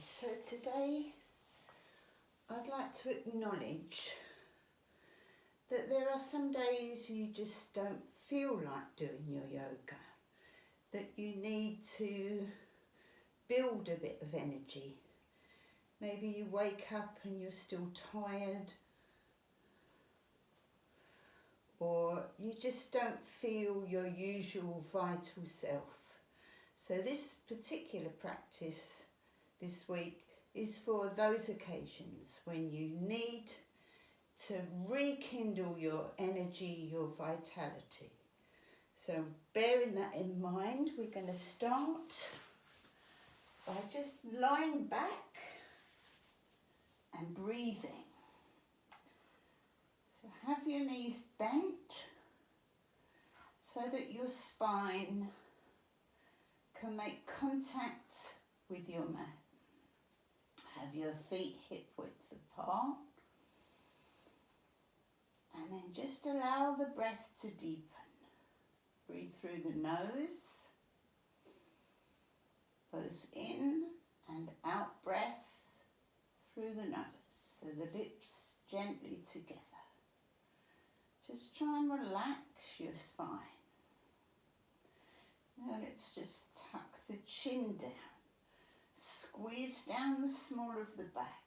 So today I'd like to acknowledge that there are some days you just don't feel like doing your yoga, that you need to build a bit of energy. Maybe you wake up and you're still tired, or you just don't feel your usual vital self. So this particular practice this week is for those occasions when you need to rekindle your energy, your vitality. So bearing that in mind, we're going to start by just lying back and breathing. So have your knees bent so that your spine can make contact with your mat. Have your feet hip width apart, and then just allow the breath to deepen. Breathe through the nose, both in and out breath through the nose, so the lips gently together. Just try and relax your spine. Now let's just tuck the chin down, squeeze down the small of the back,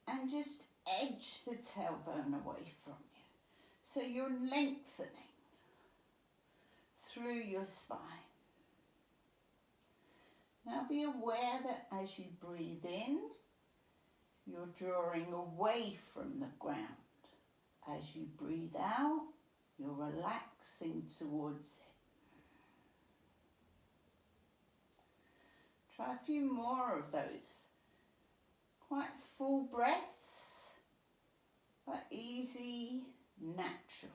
and just edge the tailbone away from you. So you're lengthening through your spine. Now be aware that as you breathe in, you're drawing away from the ground. As you breathe out, you're relaxing towards it. Try a few more of those. Quite full breaths, but easy, natural.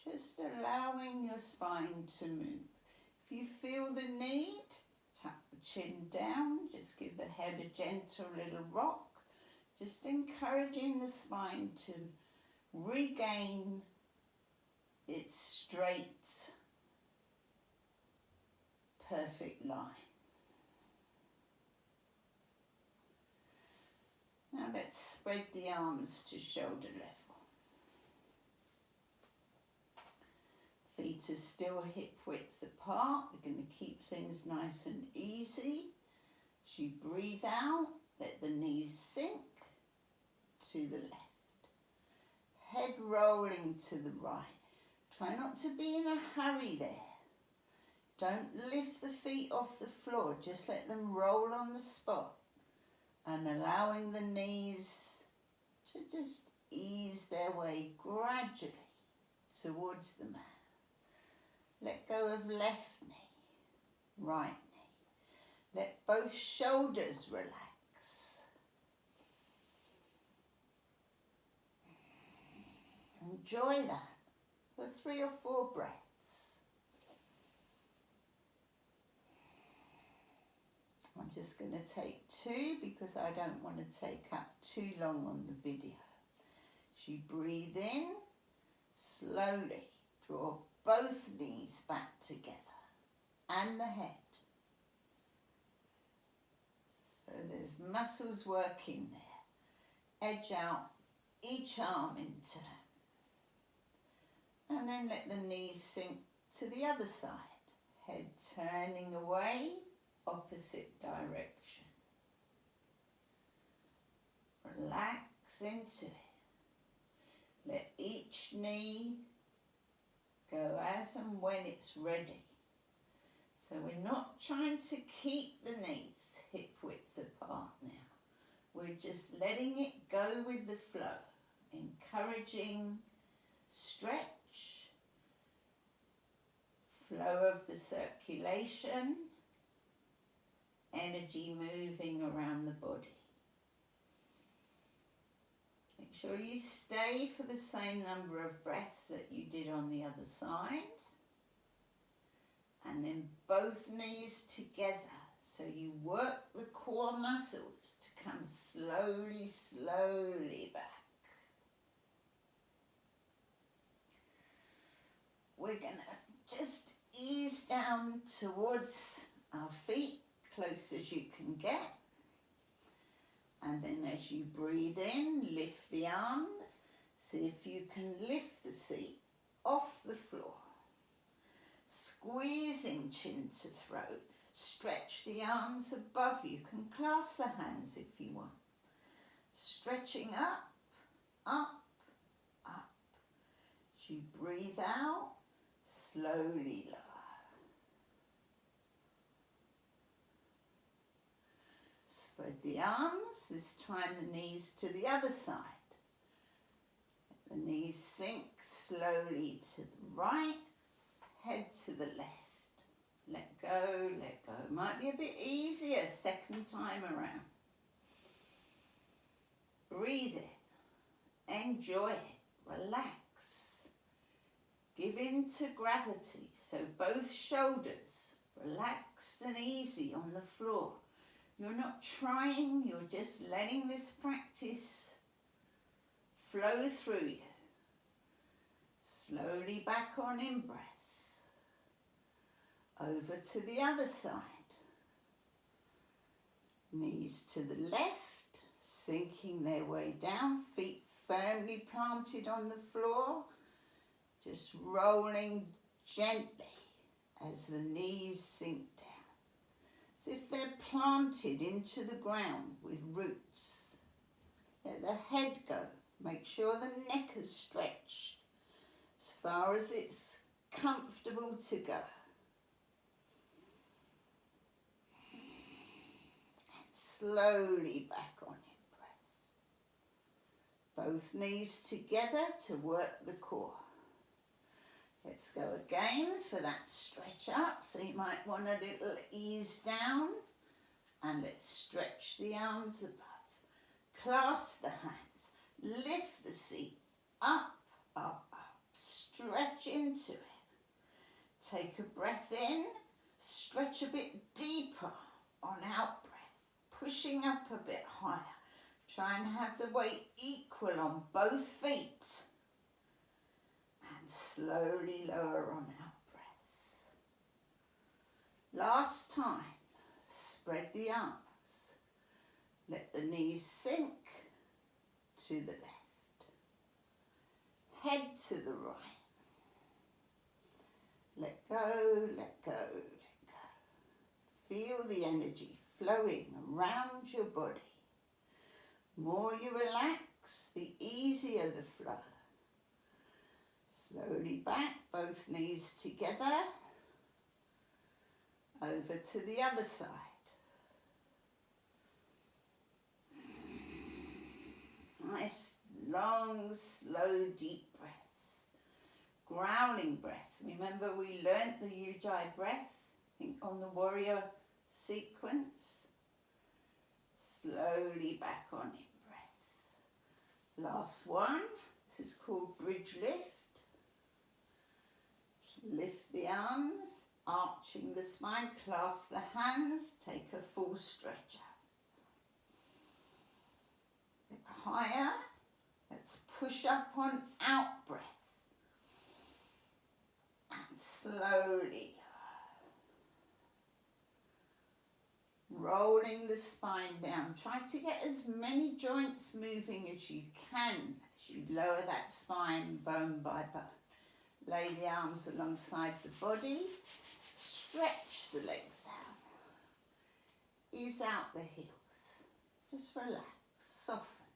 Just allowing your spine to move. If you feel the need, tuck the chin down, just give the head a gentle little rock, just encouraging the spine to regain its straight, perfect line. Now let's spread the arms to shoulder level. Feet are still hip width apart. We're going to keep things nice and easy. As you breathe out, let the knees sink to the left. Head rolling to the right. Try not to be in a hurry there. Don't lift the feet off the floor. Just let them roll on the spot. And allowing the knees to just ease their way gradually towards the mat. Let go of left knee, right knee. Let both shoulders relax. Enjoy that for 3 or 4 breaths. I'm just going to take 2 because I don't want to take up too long on the video. As you breathe in, slowly draw both knees back together and the head. So there's muscles working there. Edge out each arm into them. And then let the knees sink to the other side. Head turning away, opposite direction. Relax into it. Let each knee go as and when it's ready. So we're not trying to keep the knees hip width apart now. We're just letting it go with the flow, encouraging stretch, flow of the circulation, energy moving around the body. Make sure you stay for the same number of breaths that you did on the other side. And then both knees together. So you work the core muscles to come slowly, slowly back. We're going to just ease down towards our feet, close as you can get. And then as you breathe in, lift the arms. See if you can lift the seat off the floor. Squeezing chin to throat. Stretch the arms above you. You can clasp the hands if you want. Stretching up, up, up. As you breathe out, slowly lower. Spread the arms, this time the knees to the other side. Let the knees sink slowly to the right, head to the left. Let go, let go. Might be a bit easier second time around. Breathe it, enjoy it, relax. Give in to gravity, so both shoulders relaxed and easy on the floor. You're not trying, you're just letting this practice flow through you. Slowly back on in breath. Over to the other side. Knees to the left, sinking their way down, feet firmly planted on the floor, just rolling gently as the knees sink down. As if they're planted into the ground with roots. Let the head go. Make sure the neck is stretched as far as it's comfortable to go. And slowly back on in breath. Both knees together to work the core. Let's go again for that stretch up. So you might want a little ease down. And let's stretch the arms above. Clasp the hands. Lift the seat. Up, up, up. Stretch into it. Take a breath in. Stretch a bit deeper on out breath. Pushing up a bit higher. Try and have the weight equal on both feet. Slowly lower on out breath. Last time, spread the arms. Let the knees sink to the left. Head to the right. Let go, let go, let go. Feel the energy flowing around your body. The more you relax, the easier the flow. Slowly back, both knees together, over to the other side. Nice, long, slow, deep breath. Grounding breath. Remember we learnt the ujjayi breath, I think on the warrior sequence. Slowly back on in breath. Last one, this is called bridge lift. Lift the arms, arching the spine, clasp the hands, take a full stretch up. A bit higher, let's push up on out breath. And slowly rolling the spine down. Try to get as many joints moving as you can as you lower that spine bone by bone. Lay the arms alongside the body, stretch the legs out, ease out the heels, just relax, soften,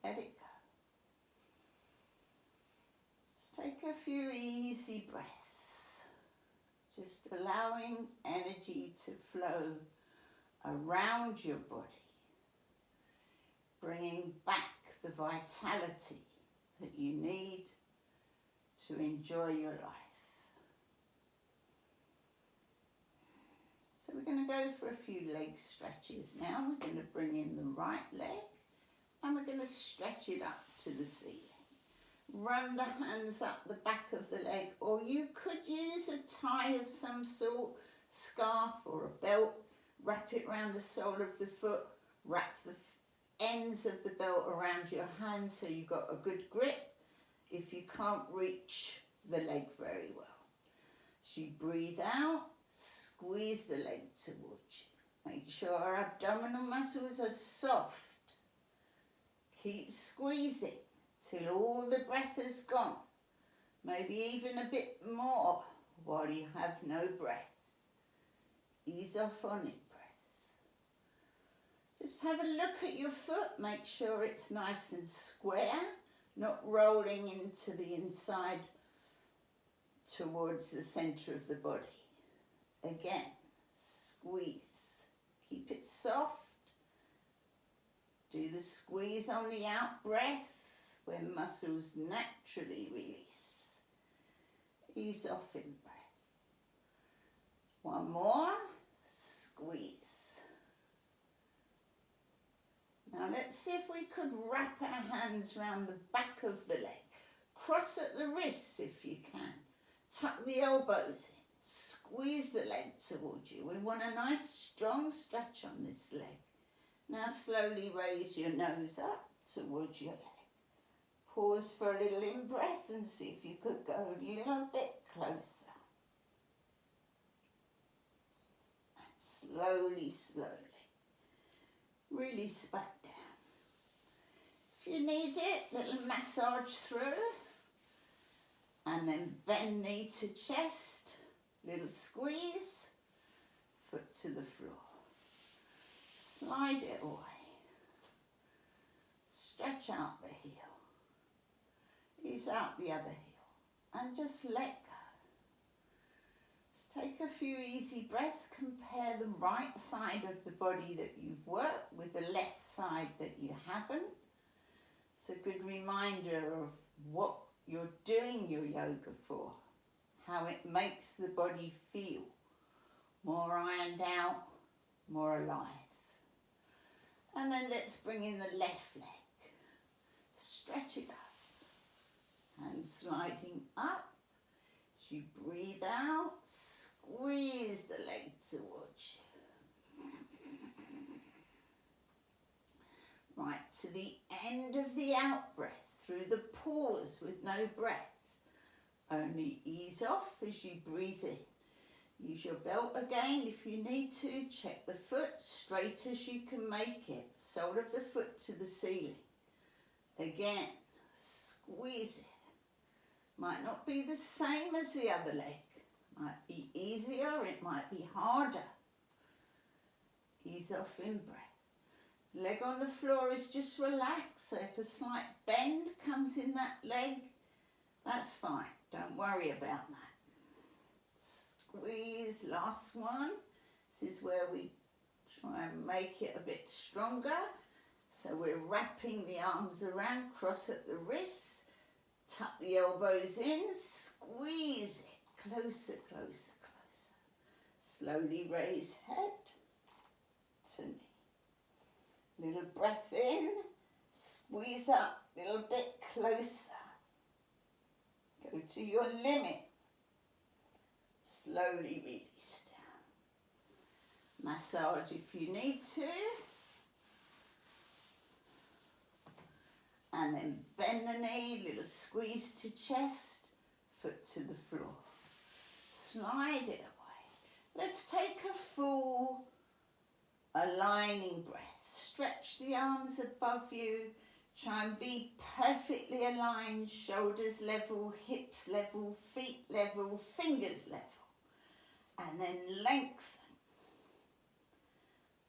let it go. Just take a few easy breaths, just allowing energy to flow around your body, bringing back the vitality that you need to enjoy your life. So we're going to go for a few leg stretches now. We're going to bring in the right leg and we're going to stretch it up to the ceiling. Run the hands up the back of the leg, or you could use a tie of some sort, scarf or a belt, wrap it around the sole of the foot, wrap the ends of the belt around your hands so you've got a good grip if you can't reach the leg very well. As you breathe out, squeeze the leg towards you. Make sure our abdominal muscles are soft Keep squeezing till all the breath is gone. Maybe even a bit more while you have no breath. Ease off on in-breath. Just have a look at your foot. Make sure it's nice and square, not rolling into the inside towards the centre of the body. Again, squeeze. Keep it soft. Do the squeeze on the out breath where muscles naturally release. Ease off in breath. One more. Squeeze. Now let's see if we could wrap our hands round the back of the leg. Cross at the wrists if you can. Tuck the elbows in. Squeeze the leg towards you. We want a nice strong stretch on this leg. Now slowly raise your nose up towards your leg. Pause for a little in-breath and see if you could go a little bit closer. And slowly, slowly. Release back down. If you need it, little massage through. And then bend knee to chest. Little squeeze. Foot to the floor. Slide it away. Stretch out the heel. Ease out the other heel. And just let go. Just take a few easy breaths. Compare the right side of the body that you've worked with the left side that you haven't. It's a good reminder of what you're doing your yoga for. How it makes the body feel more ironed out, more alive. And then let's bring in the left leg. Stretch it up. And sliding up. As you breathe out, squeeze the leg towards you. Right to the end of the out breath, through the pause with no breath. Only ease off as you breathe in. Use your belt again if you need to. Check the foot straight as you can make it. Sole of the foot to the ceiling. Again, squeeze it. Might not be the same as the other leg. Might be easier, it might be harder. Ease off in breath. Leg on the floor is just relaxed. So if a slight bend comes in that leg, that's fine. Don't worry about that. Squeeze, last one. This is where we try and make it a bit stronger. So we're wrapping the arms around, cross at the wrists, tuck the elbows in, squeeze it, closer, closer, closer. Slowly raise head to knee. Little breath in, squeeze up, little bit closer. Go to your limit. Slowly release down. Massage if you need to. And then bend the knee, little squeeze to chest, foot to the floor. Slide it away. Let's take a full aligning breath. Stretch the arms above you. Try and be perfectly aligned, shoulders level, hips level, feet level, fingers level. And then lengthen.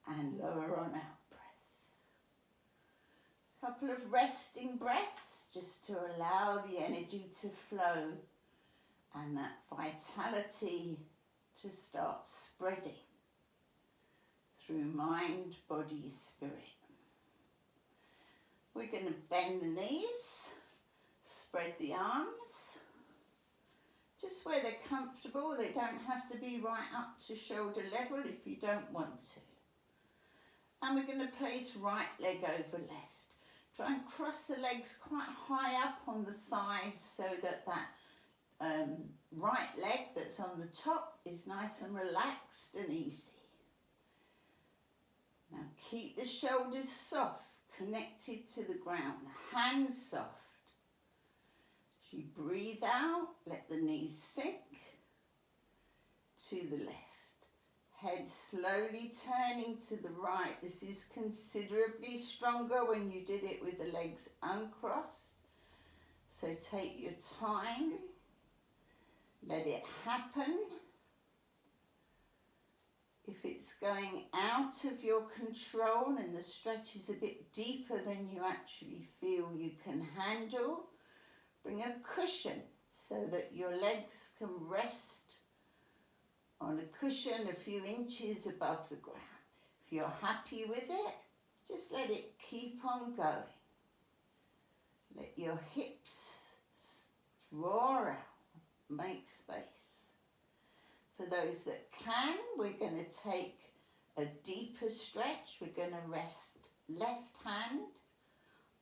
And lower on out breath. Couple of resting breaths just to allow the energy to flow and that vitality to start spreading through mind, body, spirit. We're going to bend the knees, spread the arms, just where they're comfortable. They don't have to be right up to shoulder level if you don't want to. And we're going to place right leg over left. Try and cross the legs quite high up on the thighs so that right leg that's on the top is nice and relaxed and easy. Now keep the shoulders soft, connected to the ground, the hands soft. As you breathe out, let the knees sink to the left. Head slowly turning to the right. This is considerably stronger when you did it with the legs uncrossed. So take your time. Let it happen. If it's going out of your control and the stretch is a bit deeper than you actually feel you can handle, bring a cushion so that your legs can rest on a cushion a few inches above the ground. If you're happy with it, just let it keep on going. Let your hips draw out, make space. For those that can, we're going to take a deeper stretch. We're going to rest left hand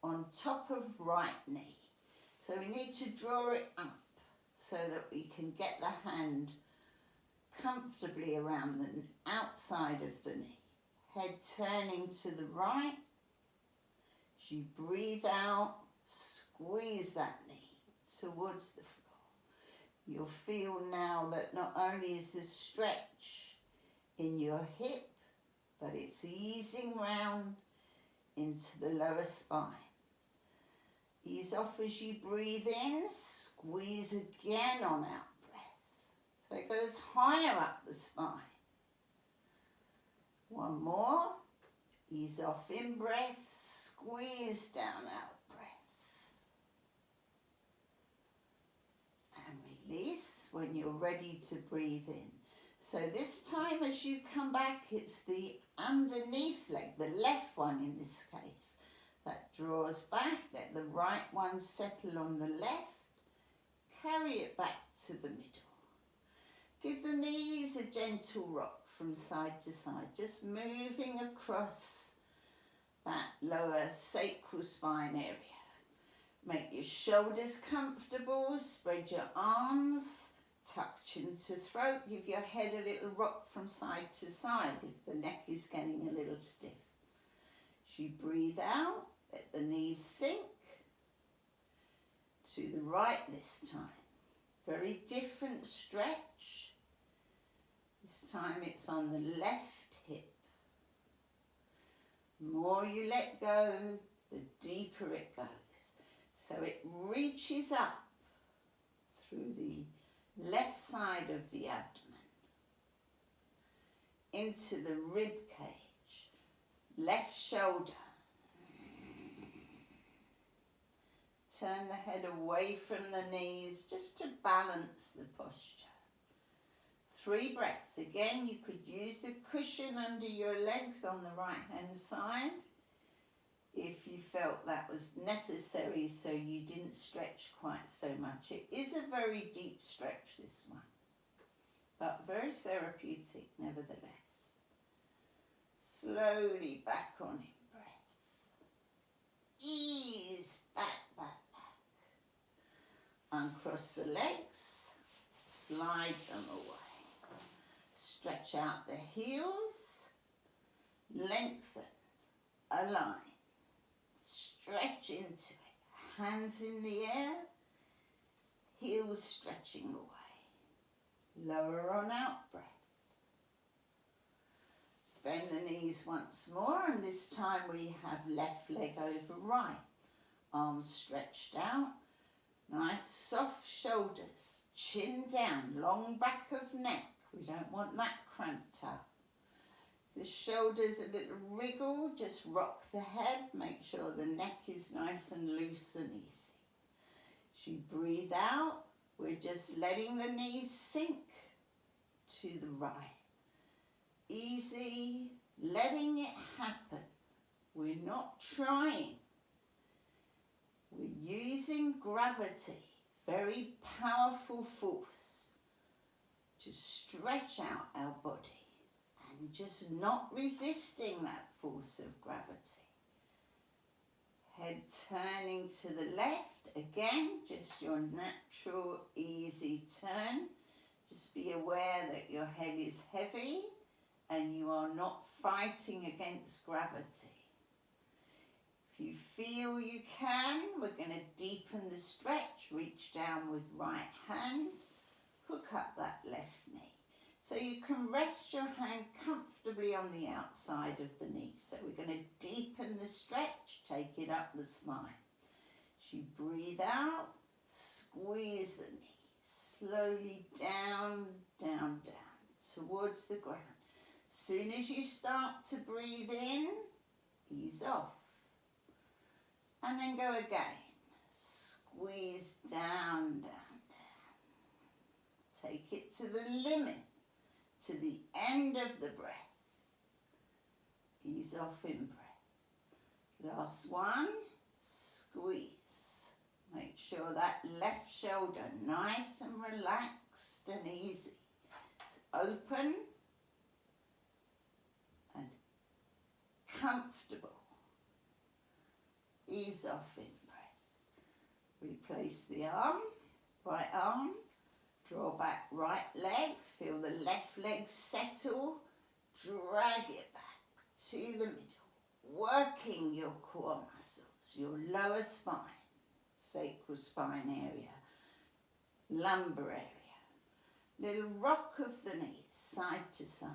on top of right knee. So we need to draw it up so that we can get the hand comfortably around the outside of the knee. Head turning to the right. As you breathe out, squeeze that knee towards the floor. You'll feel now that not only is the stretch in your hip, but it's easing round into the lower spine. Ease off as you breathe in, squeeze again on out. So it goes higher up the spine. One more. Ease off in breath, squeeze down out breath. And release when you're ready to breathe in. So this time as you come back, it's the underneath leg, the left one in this case, that draws back. Let the right one settle on the left. Carry it back to the middle. Give the knees a gentle rock from side to side, just moving across that lower sacral spine area. Make your shoulders comfortable, spread your arms, touch into throat, give your head a little rock from side to side if the neck is getting a little stiff. As you breathe out, let the knees sink to the right this time. Very different stretch. This time it's on the left hip. The more you let go, the deeper it goes. So it reaches up through the left side of the abdomen into the rib cage, left shoulder. Turn the head away from the knees just to balance the posture. 3 breaths. Again, you could use the cushion under your legs on the right hand side if you felt that was necessary so you didn't stretch quite so much. It is a very deep stretch, this one, but very therapeutic nevertheless. Slowly back on in breath. Ease back, back, back. Uncross the legs, slide them away. Stretch out the heels, lengthen, align, stretch into it. Hands in the air, heels stretching away. Lower on out breath. Bend the knees once more, and this time we have left leg over right. Arms stretched out. Nice soft shoulders, chin down, long back of neck. We don't want that cramped up. The shoulders a little wriggle, just rock the head, make sure the neck is nice and loose and easy. As you breathe out, we're just letting the knees sink to the right. Easy, letting it happen. We're not trying. We're using gravity, very powerful force, to stretch out our body and just not resisting that force of gravity. Head turning to the left, again, just your natural easy turn. Just be aware that your head is heavy and you are not fighting against gravity. If you feel you can, we're going to deepen the stretch, reach down with right hand, hook up that left knee. So you can rest your hand comfortably on the outside of the knee. So we're going to deepen the stretch, take it up the spine. As you breathe out, squeeze the knee slowly down, down, down towards the ground. Soon as you start to breathe in, ease off. And then go again. Squeeze down, down, down. Take it to the limit, to the end of the breath. Ease off in breath. Last one, squeeze. Make sure that left shoulder nice and relaxed and easy. It's open and comfortable. Ease off in breath. Replace the arm, right arm. Draw back right leg. Feel the left leg settle. Drag it back to the middle. Working your core muscles, your lower spine, sacral spine area, lumbar area. Little rock of the knees, side to side.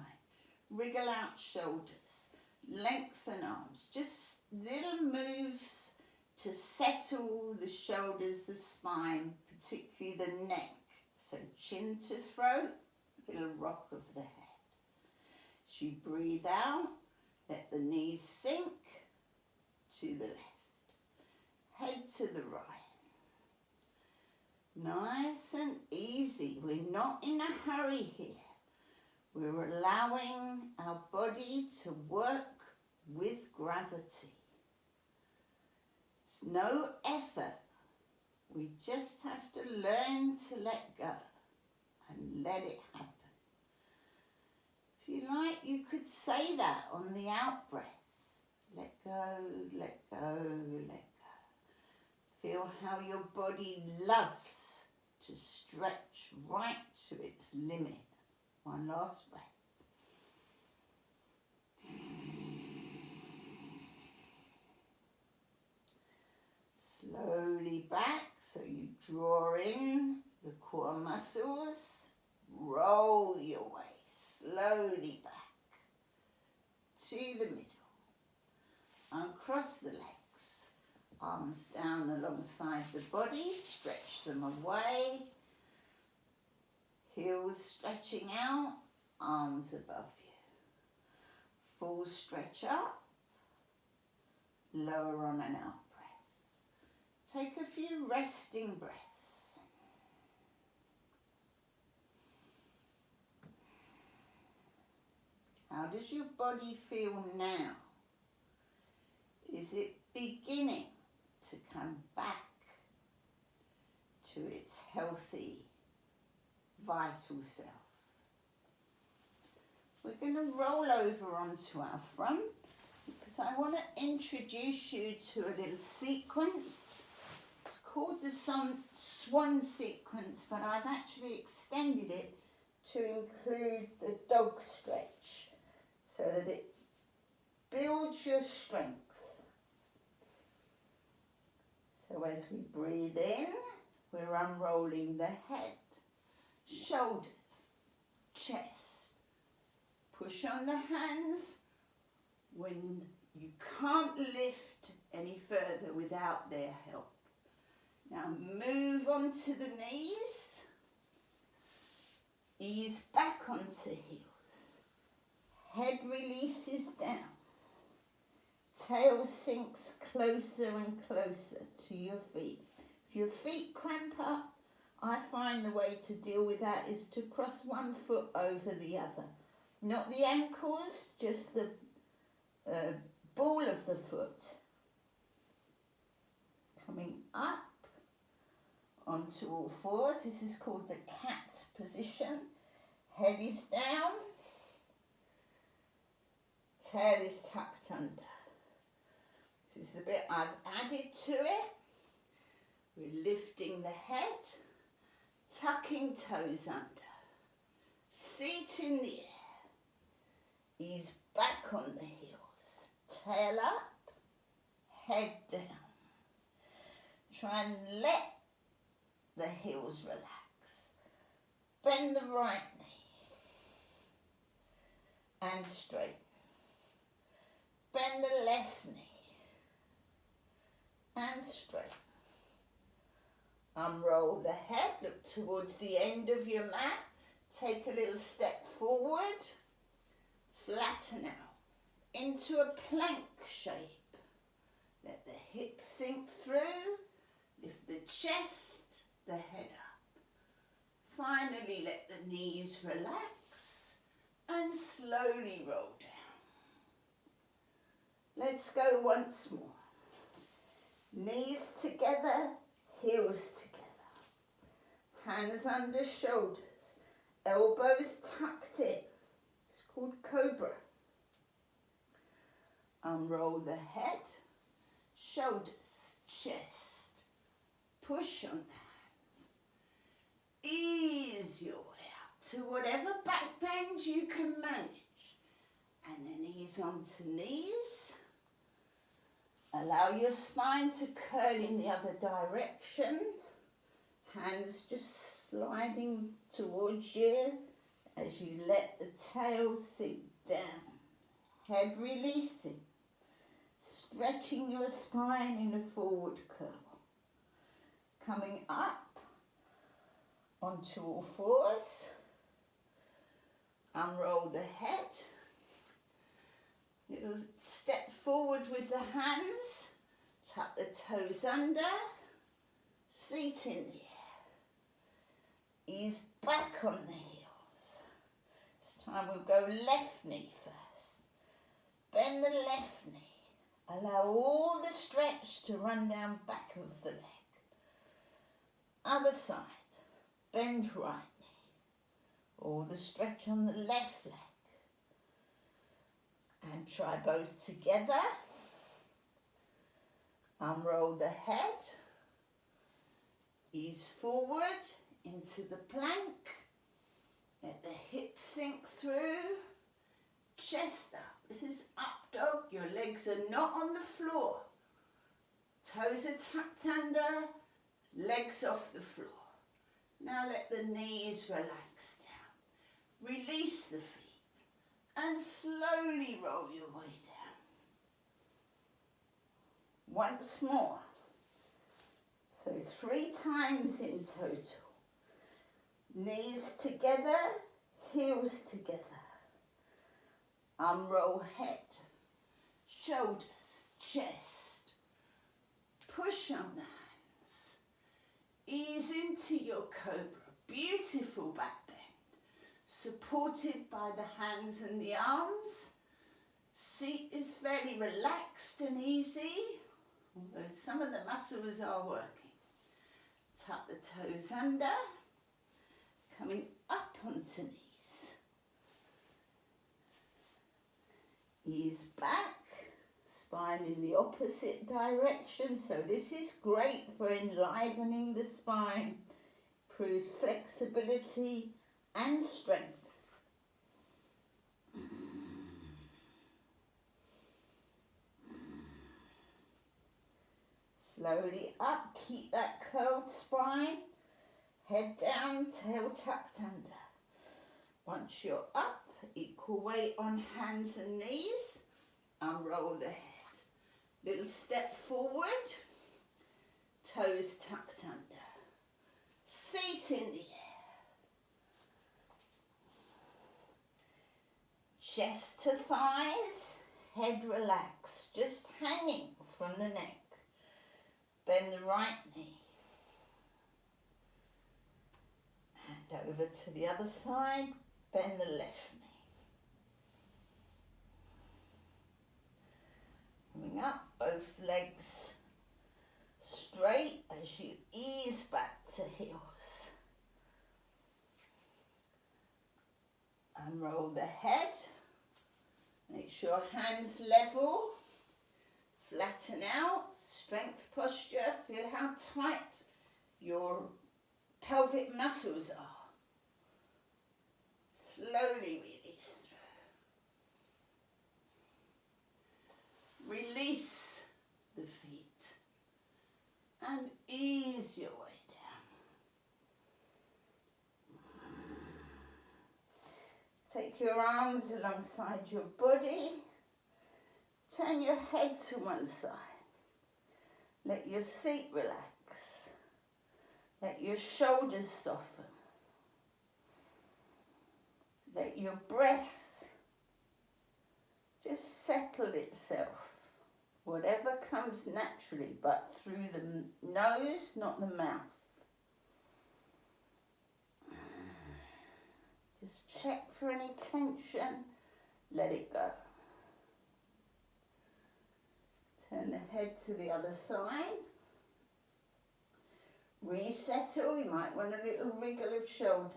Wriggle out shoulders. Lengthen arms. Just little moves to settle the shoulders, the spine, particularly the neck. So chin to throat, little rock of the head. As you breathe out, let the knees sink to the left. Head to the right. Nice and easy. We're not in a hurry here. We're allowing our body to work with gravity. It's no effort. We just have to learn to let go and let it happen. If you like, you could say that on the out breath. Let go, let go, let go. Feel how your body loves to stretch right to its limit. One last breath. Slowly back, so you draw in the core muscles. Roll your way slowly back to the middle. Uncross the legs. Arms down alongside the body. Stretch them away. Heels stretching out. Arms above you. Full stretch up. Lower on an out. Take a few resting breaths. How does your body feel now? Is it beginning to come back to its healthy, vital self? We're going to roll over onto our front because I want to introduce you to a little sequence. It's called the swan sequence, but I've actually extended it to include the dog stretch so that it builds your strength. So as we breathe in, we're unrolling the head, shoulders, chest. Push on the hands when you can't lift any further without their help. Now move onto the knees, ease back onto heels, head releases down, tail sinks closer and closer to your feet. If your feet cramp up, I find the way to deal with that is to cross one foot over the other. Not the ankles, just the ball of the foot. Coming up onto all fours. This is called the cat position. Head is down. Tail is tucked under. This is the bit I've added to it. We're lifting the head, tucking toes under. Seat in the air. Ease back on the heels. Tail up, head down. Try and let the heels relax. Bend the right knee. and straighten. Bend the left knee and straighten. Unroll the head, look towards the end of your mat. Take a little step forward, flatten out into a plank shape. Let the hips sink through, lift the chest, the head up. Finally, let the knees relax and slowly roll down. Let's go once more. Knees together, heels together. Hands under shoulders, elbows tucked in. It's called cobra. Unroll the head, shoulders, chest. Push on the hands. Ease your way up to whatever back bend you can manage. And then ease onto knees. Allow your spine to curl in the other direction. Hands just sliding towards you as you let the tail sink down. Head releasing. Stretching your spine in a forward curl. Coming up onto all fours. Unroll the head. Little step forward with the hands. Tuck the toes under. Seat in the air. Ease back on the heels. This time we'll go left knee first. Bend the left knee. Allow all the stretch to run down back of the leg. Other side. Bend right knee. All the stretch on the left leg. And try both together. Unroll the head. Ease forward into the plank. Let the hips sink through. Chest up. This is up dog. Your legs are not on the floor. Toes are tucked under. Legs off the floor. Now let the knees relax down. Release the feet. And slowly roll your way down. Once more. So 3 times in total. Knees together, heels together. Unroll head, shoulders, chest. Push on the hands. Ease into your cobra. Beautiful back bend. Supported by the hands and the arms. Seat is fairly relaxed and easy, although some of the muscles are working. Tuck the toes under, coming up onto knees. Ease back, spine in the opposite direction. So this is great for enlivening the spine, improves flexibility and strength. Slowly up, keep that curled spine. Head down, tail tucked under. Once you're up, equal weight on hands and knees. Unroll the head. Little step forward. Toes tucked under. Seat in the air. Chest to thighs. Head relaxed. Just hanging from the neck. Bend the right knee. And over to the other side. Bend the left knee. Coming up, both legs straight as you ease back to heels. Unroll the head. Make sure hands level. Flatten out. Strength posture. Feel how tight your pelvic muscles are. Slowly release through. Release the feet and ease your way down. Take take your arms alongside your body. Turn your head to one side. Let your seat relax. Let your shoulders soften. Let your breath just settle itself. Whatever comes naturally, but through the nose, not the mouth. Just check for any tension. Let it go. Turn the head to the other side. Resettle. You might want a little wriggle of shoulders.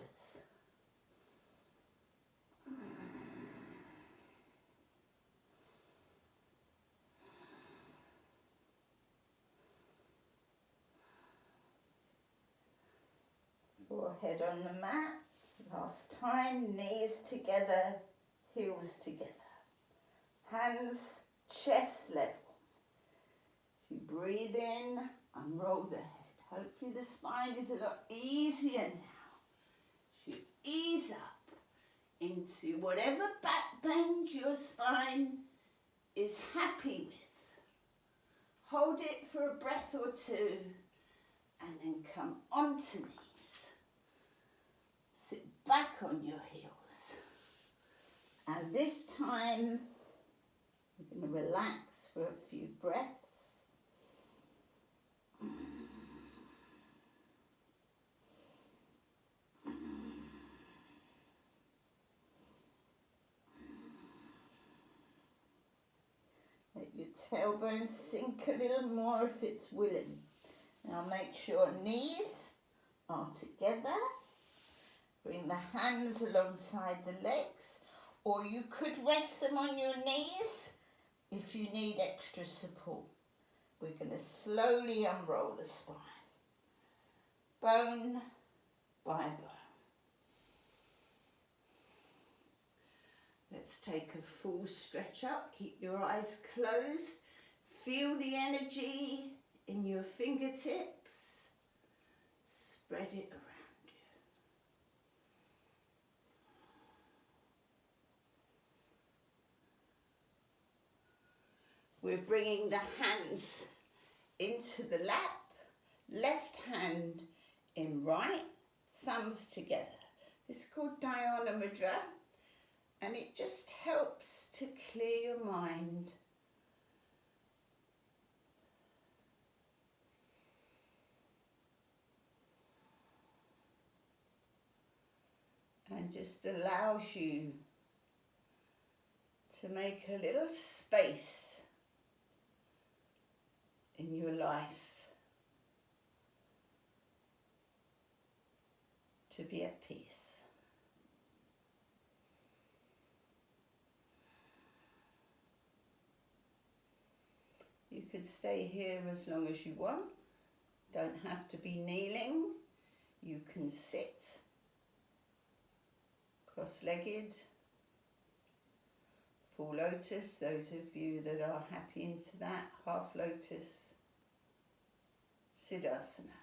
Forehead on the mat. Last time, knees together, heels together. Hands chest level. You breathe in, unroll the head. Hopefully the spine is a lot easier now. You ease up into whatever back bend your spine is happy with. Hold it for a breath or two and then come onto knees. Sit back on your heels. And this time, we're going to relax for a few breaths. Let your tailbone sink a little more if it's willing. Now make sure knees are together. Bring the hands alongside the legs, or you could rest them on your knees if you need extra support. We're going to slowly unroll the spine, bone by bone. Let's take a full stretch up. Keep your eyes closed. Feel the energy in your fingertips. Spread it around. We're bringing the hands into the lap, left hand in right, thumbs together. This is called Dhyana Mudra, and it just helps to clear your mind. And just allows you to make a little space in your life to be at peace. You could stay here as long as you want. Don't have to be kneeling. You can sit cross-legged, full lotus, those of you that are happy into that, half lotus, Siddhasana.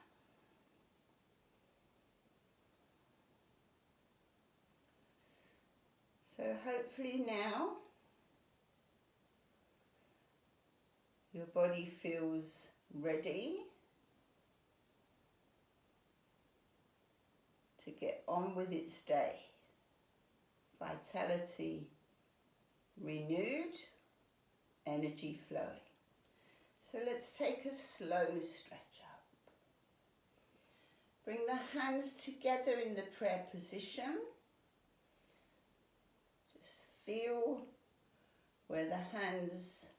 So hopefully now your body feels ready to get on with its day. Vitality renewed, energy flowing. So let's take a slow stretch up. Bring the hands together in the prayer position. Just feel where the hands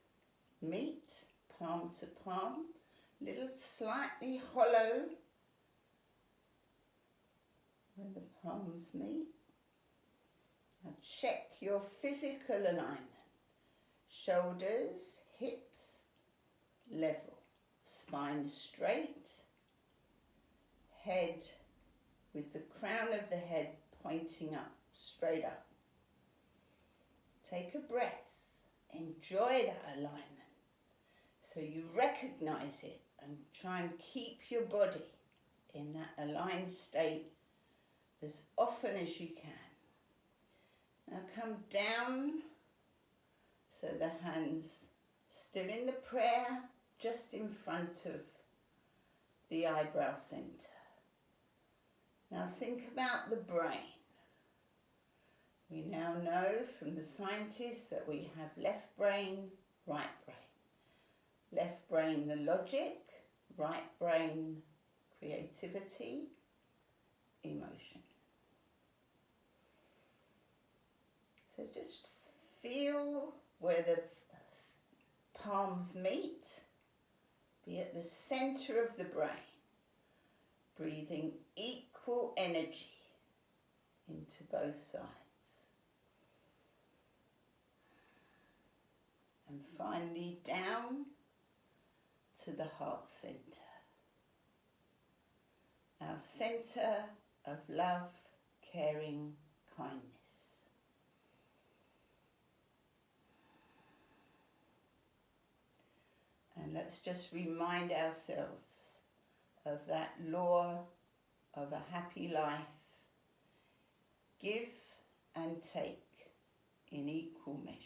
meet, palm to palm, little slightly hollow where the palms meet. Now check your physical alignment. Shoulders, hips, level. Spine straight. Head with the crown of the head pointing up, straight up. Take a breath. Enjoy that alignment. So you recognize it and try and keep your body in that aligned state as often as you can. Now come down, so the hands still in the prayer, just in front of the eyebrow centre. Now think about the brain. We now know from the scientists that we have left brain, right brain. Left brain, the logic, right brain, creativity, emotion. So just feel where the palms meet. Be at the centre of the brain, breathing equal energy into both sides. And finally down to the heart centre. Our centre of love, caring, kindness. And let's just remind ourselves of that law of a happy life. Give and take in equal measure.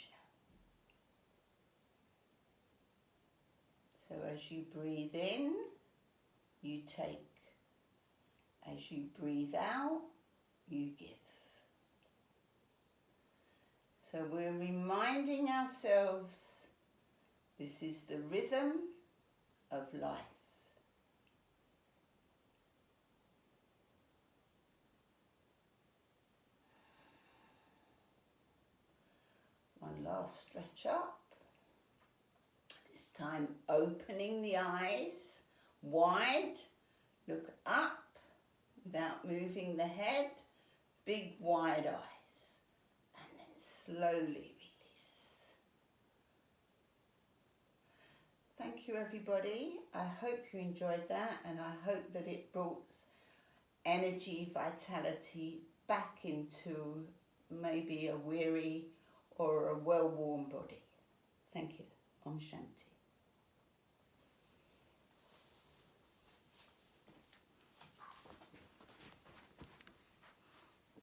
So as you breathe in, you take. As you breathe out, you give. So we're reminding ourselves this is the rhythm of life. One last stretch up. This time opening the eyes wide. Look up without moving the head. Big wide eyes. And then slowly release. Thank you everybody. I hope you enjoyed that, and I hope that it brought energy, vitality back into maybe a weary or a well-worn body. Thank you. Om Shanti.